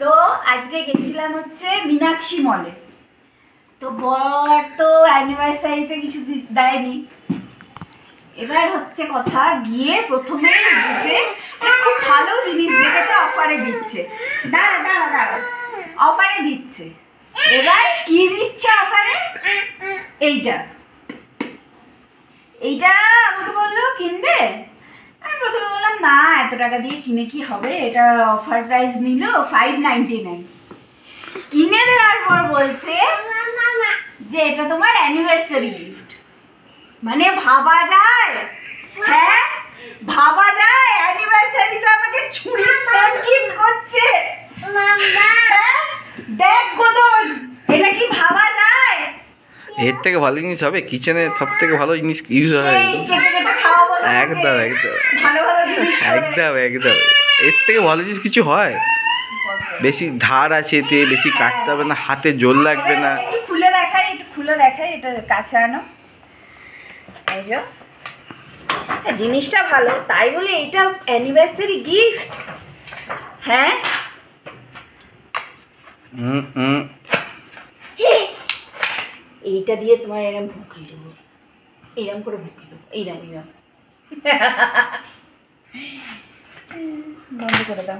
তো আজকে গেছিলাম হচ্ছে মীনাক্ষী মলে। তো বর তো অ্যানিভার্সারিতে কিছু দেয়নি। এবার হচ্ছে কথা, গিয়ে প্রথমে ঢুকে খুব ভালো জিনিস দেখেছে, অফারে দিচ্ছে। দাঁড়া দাঁড়া দাঁড়া, অফারে দিচ্ছে। এবার কি দিচ্ছে অফারে? এইটা এইটা আমাকে বললো কিনবে। আমি প্রথমে বললাম না, এত টাকা দিয়ে কিনে কি হবে, এটা অফার প্রাইস নিল 599। কিনে দেওয়ার পর বলছে যে এটা তোমার অ্যানিভার্সারি গিফট। মানে ভাবা যায়? হ্যাঁ ভাবা যায়? অ্যানিভার্সারিতে আমাকে ছুরি সেট গিফট করছে। হ্যাঁ দেখ গোদন, এটা কি ভাবা যায়? এর থেকে ভালো জিনিস হবে? কিচেনে সব থেকে ভালো জিনিস ইউজ হয়। একদম একদম একদম একদম, এর থেকে ভালো জিনিস কিছু হয়? বেশি ধার আছে এতে, বেশি কাটতে হবে না, হাতে জোর লাগবে না। একটু খুলে দেখাই, একটু খুলে দেখাই, এটা কাছে আনো। এই যে জিনিসটা ভালো, তাই বলে এটা অ্যানিভার্সারি গিফট? হ্যাঁ এইটা দিয়ে তোমার এরম ভুকি দেবো, এরম করে ভুকি দেবো, এইরম এইরম। বন্ধ করে দাও।